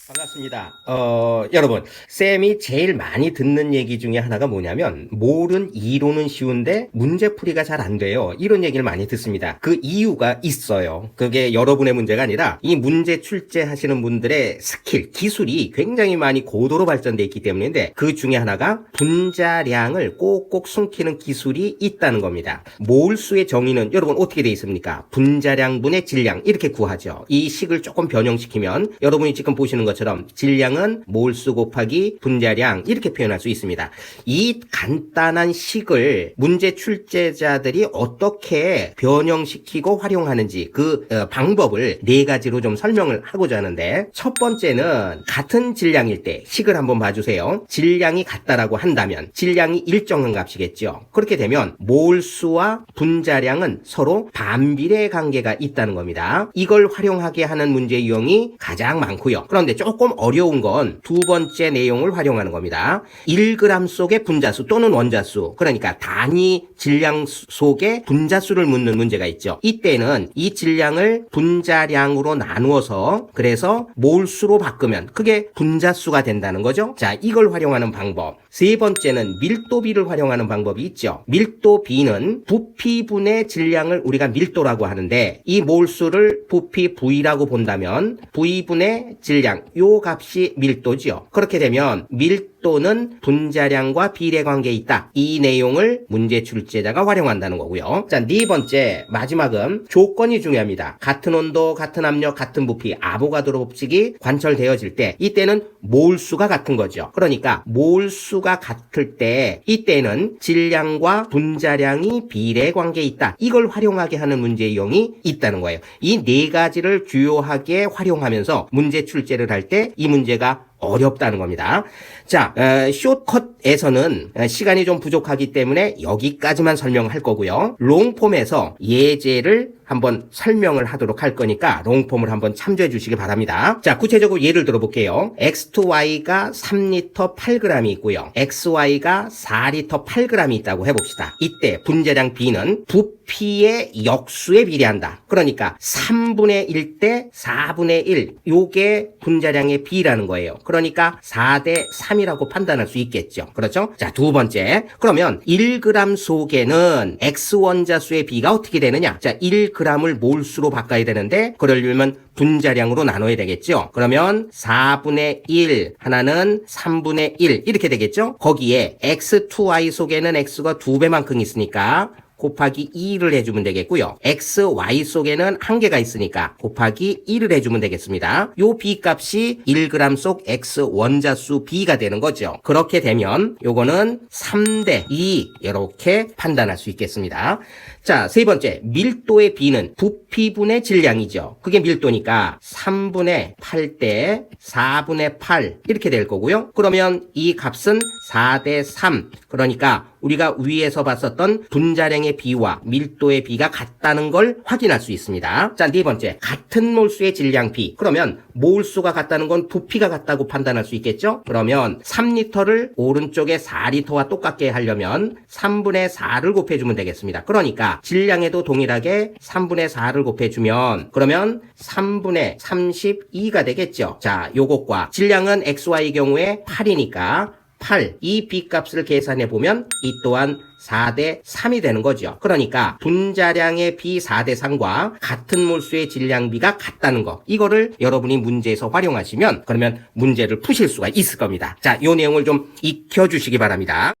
반갑습니다. 여러분, 쌤이 제일 많이 듣는 얘기 중에 하나가 뭐냐면, 몰은 이론은 쉬운데 문제풀이가 잘 안 돼요. 이런 얘기를 많이 듣습니다. 그 이유가 있어요. 그게 여러분의 문제가 아니라 이 문제 출제하시는 분들의 스킬, 기술이 굉장히 많이 고도로 발전돼 있기 때문인데, 그 중에 하나가 분자량을 꼭꼭 숨기는 기술이 있다는 겁니다. 몰수의 정의는 여러분 어떻게 돼 있습니까? 분자량분의 질량 이렇게 구하죠. 이 식을 조금 변형시키면 여러분이 지금 보시는 것처럼 질량은 몰수 곱하기 분자량 이렇게 표현할 수 있습니다. 이 간단한 식을 문제 출제자들이 어떻게 변형시키고 활용하는지 그 방법을 네 가지로 좀 설명을 하고자 하는데, 첫 번째는 같은 질량일 때 식을 한번 봐주세요. 질량이 같다라고 한다면 질량이 일정한 값이겠죠. 그렇게 되면 몰수와 분자량은 서로 반비례 관계가 있다는 겁니다. 이걸 활용하게 하는 문제 유형이 가장 많고요. 그런데 조금 어려운 건 두 번째 내용을 활용하는 겁니다. 1g 속의 분자수 또는 원자수, 그러니까 단위 질량 속의 분자수를 묻는 문제가 있죠. 이때는 이 질량을 분자량으로 나누어서 그래서 몰수로 바꾸면 그게 분자수가 된다는 거죠. 자, 이걸 활용하는 방법. 세 번째는 밀도비를 활용하는 방법이 있죠. 밀도비는 부피분의 질량을 우리가 밀도라고 하는데, 이 몰수를 부피 V라고 본다면 V분의 질량, 요 값이 밀도지요. 그렇게 되면 밀도는 분자량과 비례관계에 있다. 이 내용을 문제 출제자가 활용한다는 거고요. 자, 네 번째, 마지막은 조건이 중요합니다. 같은 온도, 같은 압력, 같은 부피, 아보가드로 법칙이 관철되어질 때 이때는 몰수가 같은 거죠. 그러니까 몰수가 같을 때 이때는 질량과 분자량이 비례관계에 있다. 이걸 활용하게 하는 문제 유형이 있다는 거예요. 이 네 가지를 주요하게 활용하면서 문제 출제를 할 때 이 문제가 어렵다는 겁니다. 자, 숏컷에서는 시간이 좀 부족하기 때문에 여기까지만 설명할 거고요. 롱폼에서 예제를 한번 설명을 하도록 할 거니까 롱폼을 한번 참조해 주시기 바랍니다. 자, 구체적으로 예를 들어 볼게요. X2Y가 3리터 8g이 있고요. XY가 4리터 8g이 있다고 해봅시다. 이때 분자량 B는 부피의 역수에 비례한다. 그러니까 3분의 1 대 4분의 1, 요게 분자량의 B라는 거예요. 그러니까 4대 3이라고 판단할 수 있겠죠. 그렇죠? 자, 두 번째. 그러면 1g 속에는 X 원자수의 B가 어떻게 되느냐? 자, 1g을 몰수로 바꿔야 되는데, 그러려면 분자량으로 나눠야 되겠죠. 그러면 4분의 1, 하나는 3분의 1 이렇게 되겠죠. 거기에 X2Y 속에는 X가 2배만큼 있으니까 곱하기 2를 해주면 되겠고요. XY 속에는 한 개가 있으니까 곱하기 1을 해주면 되겠습니다. 요 B 값이 1g 속 X 원자수 B가 되는 거죠. 그렇게 되면 요거는 3대 2 이렇게 판단할 수 있겠습니다. 자, 세 번째, 밀도의 B는 부피분의 질량이죠. 그게 밀도니까 3분의 8 대 4분의 8 이렇게 될 거고요. 그러면 이 값은 4대 3, 그러니까 우리가 위에서 봤었던 분자량의 B와 밀도의 B가 같다는 걸 확인할 수 있습니다. 자, 네 번째, 같은 몰수의 질량 B. 그러면 몰수가 같다는 건 부피가 같다고 판단할 수 있겠죠? 그러면 3리터를 오른쪽에 4리터와 똑같게 하려면 3분의 4를 곱해주면 되겠습니다. 그러니까 질량에도 동일하게 3분의 4를 곱해주면 그러면 3분의 32가 되겠죠. 자, 요것과 질량은 XY 경우에 8이니까 8, 이 B값을 계산해 보면 이 또한 4대 3이 되는 거죠. 그러니까 분자량의 B 4대 3과 같은 몰수의 질량 B가 같다는 거, 이거를 여러분이 문제에서 활용하시면 그러면 문제를 푸실 수가 있을 겁니다. 자, 이 내용을 좀 익혀주시기 바랍니다.